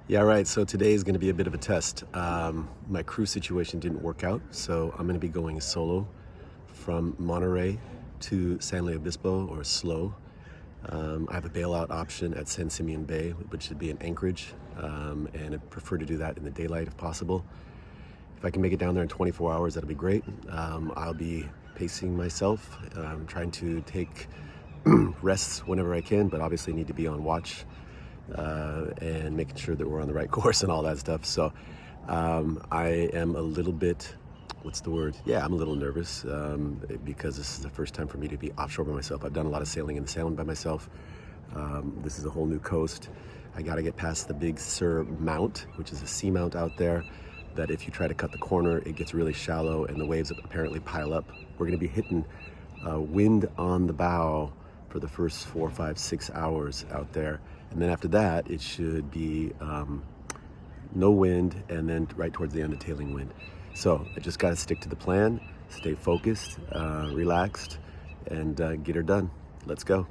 Yeah, right. So today is going to be a bit of a test. My crew situation didn't work out, so I'm going to be going solo from Monterey to San Luis Obispo or SLO. I have a bailout option at San Simeon Bay, which would be in Anchorage, and I prefer to do that in the daylight if possible. If I can make it down there in 24 hours, that'll be great. I'll be pacing myself, trying to take rests whenever I can, but obviously need to be on watch and making sure that we're on the right course and all that stuff. So I am a little bit, what's the word? Yeah, I'm a little nervous because this is the first time for me to be offshore by myself. I've done a lot of sailing in the Salmon by myself. This is a whole new coast. I got to get past the Big Sur Mount, which is a seamount out there that if you try to cut the corner, it gets really shallow and the waves apparently pile up. We're going to be hitting wind on the bow for the first 4, 5, 6 hours out there. And then after that, it should be no wind, and then right towards the end, a tailing wind. So I just got to stick to the plan, stay focused, relaxed, and get her done. Let's go.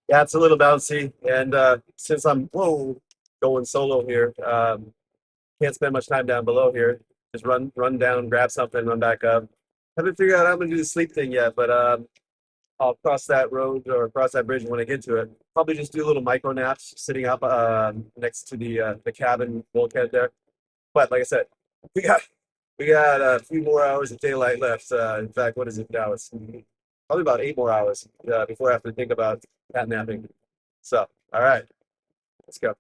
Yeah, it's a little bouncy, and since I'm going solo here, can't spend much time down below here. Just run down, grab something, run back up. Haven't figured out how I'm gonna do the sleep thing yet, but I'll cross that road or cross that bridge when I get to it. Probably just do little micro naps sitting up next to the cabin bulkhead there. But like I said, we got We got a few more hours of daylight left. In fact, what is it now? It's probably about 8 more hours before I have to think about cat napping. So, all right, let's go.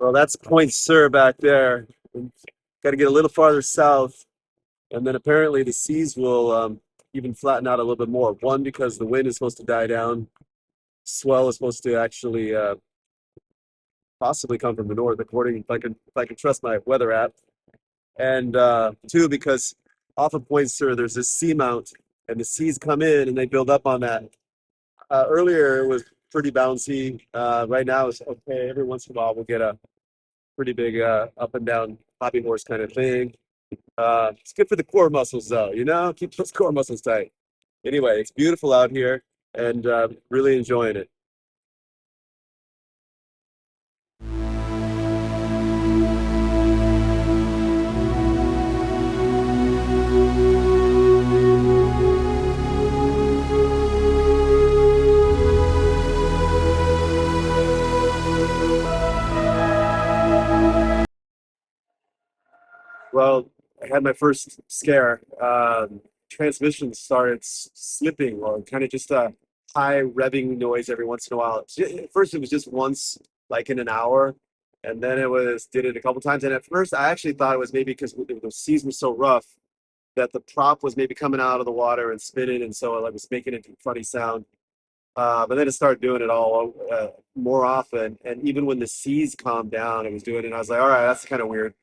Well, that's Point Sur back there. Got to get a little farther south, and then apparently the seas will even flatten out a little bit more. One, because the wind is supposed to die down. Swell is supposed to actually possibly come from the north, according if I can trust my weather app. And two, because off of Point Sur there's this seamount, and the seas come in and they build up on that. Earlier it was pretty bouncy. Right now it's okay. Every once in a while we'll get a pretty big up and down hobby horse kind of thing. It's good for the core muscles though, keep those core muscles tight. Anyway, it's beautiful out here and really enjoying it. Well, I had my first scare. Transmission started slipping, or kind of just a high revving noise every once in a while. At first, it was just once, like in an hour, and then did it a couple times. And at first, I actually thought it was maybe because the seas were so rough that the prop was maybe coming out of the water and spinning, and so it was making a funny sound. But then it started doing it all more often, and even when the seas calmed down, it was doing it. And I was like, all right, that's kind of weird.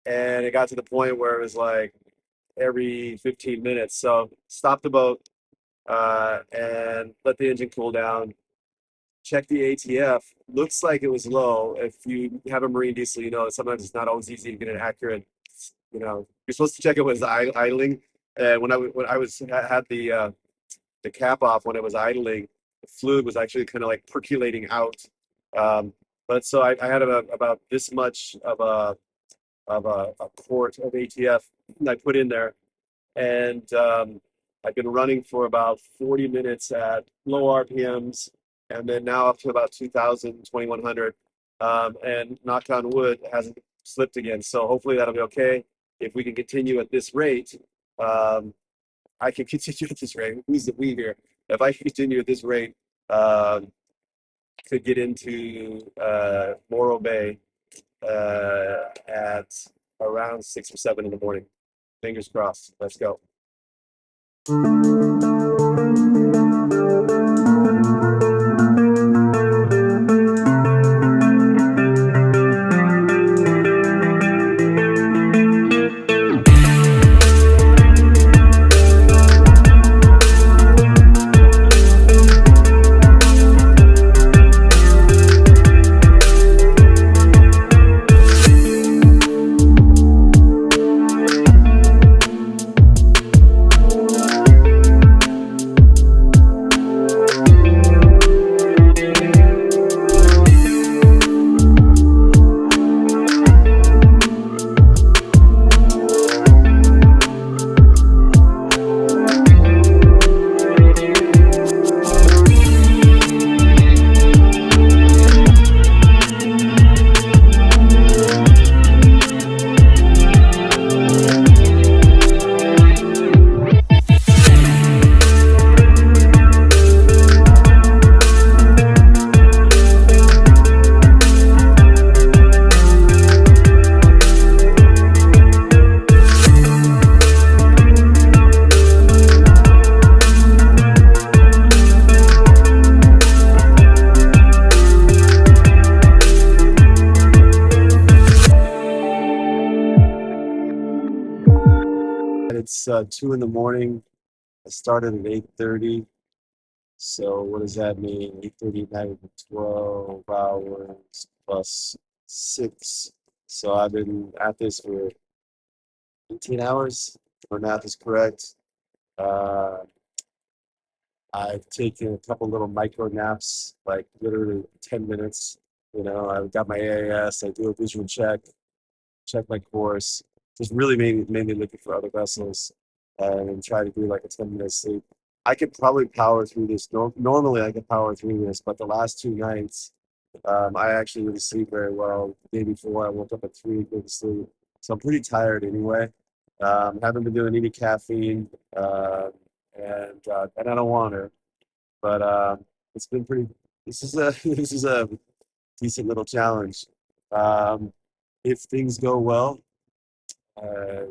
And it got to the point where it was like every 15 minutes. So stopped the boat and let the engine cool down. Check the ATF. Looks like it was low. If you have a marine diesel, you know that sometimes it's not always easy to get an accurate. You're supposed to check it when it's idling. And had the cap off when it was idling, the fluid was actually kind of like percolating out. But so I had about this much of a quart of ATF I put in there, and I've been running for about 40 minutes at low RPMs, and then now up to about 2,000, 2,100, and knock on wood, it hasn't slipped again. So hopefully that'll be okay. If we can continue at this rate, I can continue at this rate. Who's the we here? If I can continue at this rate, could get into Morrow Bay at around 6 or 7 in the morning. Fingers crossed. Let's go. It's 2 in the morning. I started at 8:30. So what does that mean? 8:30 at night, 12 hours plus 6. So I've been at this for 18 hours. If my math is correct. Uh, I've taken a couple little micro naps, like literally 10 minutes. I've got my AAS, I do a visual check my course. Just really mainly looking for other vessels and try to do like a 10-minute sleep. I could probably power through this. Normally, I could power through this, but the last 2 nights, I actually didn't sleep very well. The day before, I woke up at 3, go to sleep. So I'm pretty tired anyway. Haven't been doing any caffeine, and I don't want to. But it's been pretty. This is a this is a decent little challenge. Um, if things go well,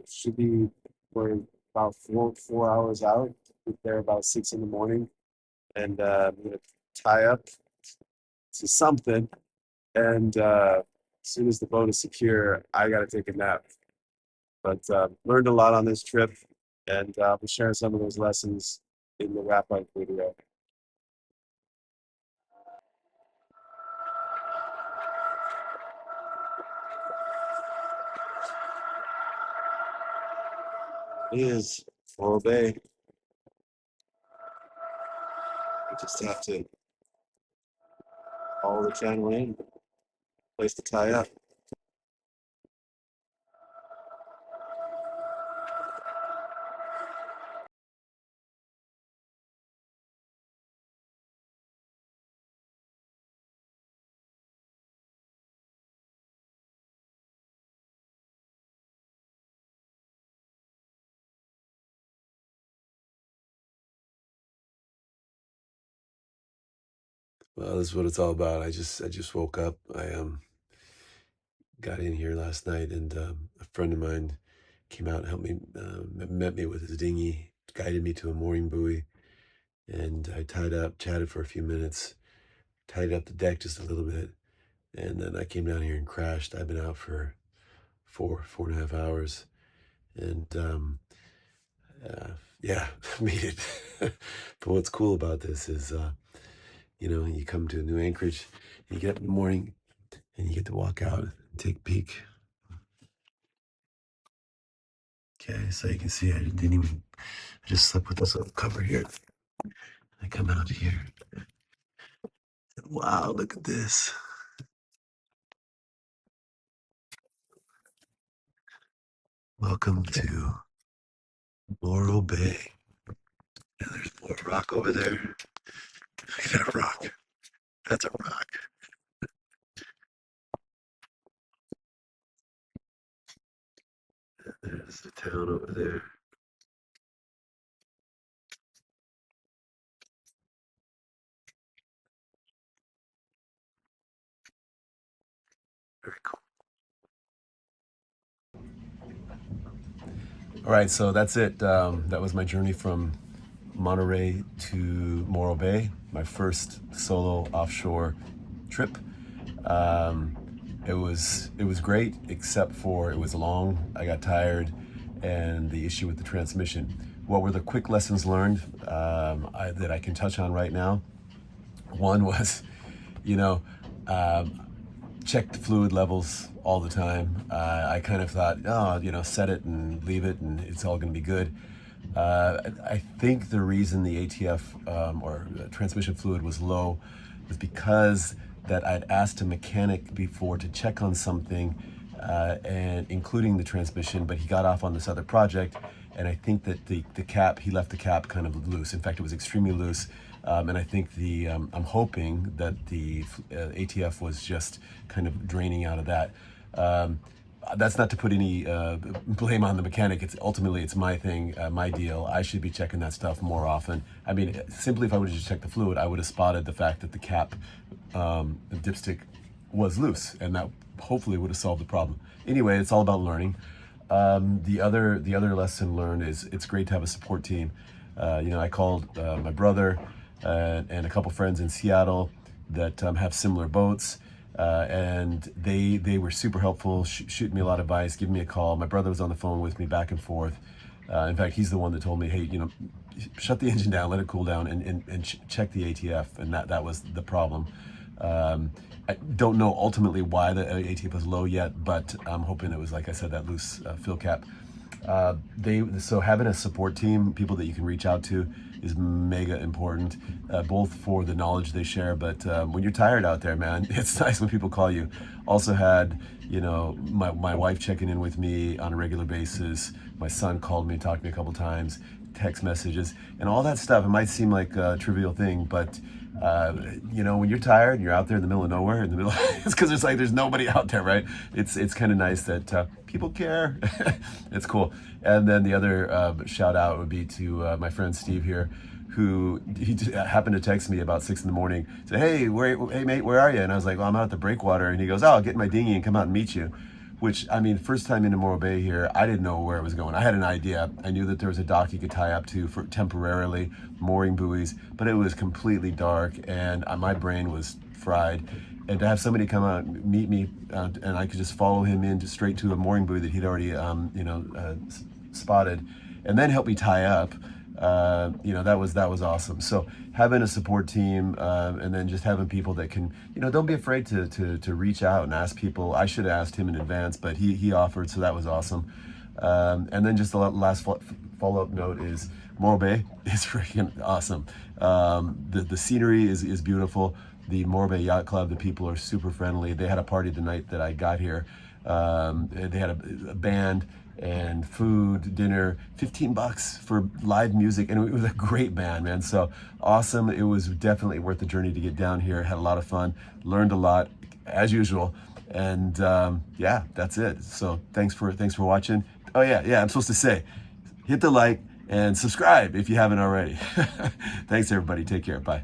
should be we're about 4 hours out. Get there about 6 in the morning, and I'm gonna tie up to something. And as soon as the boat is secure, I gotta take a nap. But learned a lot on this trip, and I'll be sharing some of those lessons in the wrap up video. It is Morro Bay. We just have to follow the channel in, place to tie up. Well, this is what it's all about. I just woke up. I got in here last night, and a friend of mine came out and helped me, met me with his dinghy, guided me to a mooring buoy, and I tied up, chatted for a few minutes, tied up the deck just a little bit, and then I came down here and crashed. I've been out for 4.5 hours, and yeah, made it. But what's cool about this is, you come to a new anchorage, you get up in the morning, and you get to walk out and take a peek. Okay, so you can see I just slept with this little cover here. I come out here. Wow, look at this. Welcome to Morrow Bay. And there's more rock over there. Look at that rock. That's a rock. There's the town over there. Very cool. All right, so that's it. That was my journey from Monterey to Morrow Bay, my first solo offshore trip. Um, it was great, except for it was long. I got tired, and the issue with the transmission. What were the quick lessons learned that I can touch on right now? One was, you know, um, check the fluid levels all the time. I kind of thought, oh, set it and leave it, and it's all going to be good. I think the reason the ATF or transmission fluid was low was because that I'd asked a mechanic before to check on something, and including the transmission, but he got off on this other project, and I think that the cap, he left the cap kind of loose. In fact, it was extremely loose. And I think I'm hoping that the ATF was just kind of draining out of that. That's not to put any blame on the mechanic. It's my thing, my deal. I should be checking that stuff more often. I mean, simply if I would have just checked the fluid, I would have spotted the fact that the cap, the dipstick, was loose, and that hopefully would have solved the problem. Anyway, it's all about learning. The other lesson learned is it's great to have a support team. I called my brother and a couple friends in Seattle that have similar boats. And they were super helpful, shooting me a lot of advice, giving me a call. My brother was on the phone with me back and forth. In fact, he's the one that told me, hey, shut the engine down, let it cool down, and check the ATF, and that was the problem. I don't know ultimately why the ATF was low yet, but I'm hoping it was, like I said, that loose fill cap. So having a support team, people that you can reach out to, is mega important, both for the knowledge they share, but when you're tired out there, man, it's nice when people call you. Also had, my wife checking in with me on a regular basis. My son called me, talked to me a couple times, text messages, and all that stuff. It might seem like a trivial thing, but when you're tired and you're out there in the middle of nowhere, it's because there's nobody out there, right? It's kind of nice that people care. It's cool. And then the other shout out would be to my friend Steve here, who happened to text me about 6 a.m. Say, hey mate, where are you? And I was like, well, I'm out at the breakwater. And he goes, oh, I'll get in my dinghy and come out and meet you. Which, I mean, first time into Morro Bay here, I didn't know where it was going. I had an idea. I knew that there was a dock you could tie up to for temporarily, mooring buoys, but it was completely dark and my brain was fried. And to have somebody come out and meet me, and I could just follow him in straight to a mooring buoy that he'd already, spotted, and then help me tie up. That was awesome. So having a support team, and then just having people that can, don't be afraid to reach out and ask people. I should have asked him in advance, but he offered, so that was awesome. And then just the last follow-up note is Morrow Bay is freaking awesome. The scenery is beautiful. The Morrow Bay Yacht Club, the people are super friendly. They had a party the night that I got here. They had a band and food, dinner, $15 for live music, and it was a great band, man. So awesome. It was definitely worth the journey to get down here. Had a lot of fun, learned a lot as usual, and yeah, that's it. So thanks for watching. Oh yeah, I'm supposed to say, hit the like and subscribe if you haven't already. Thanks everybody. Take care. Bye.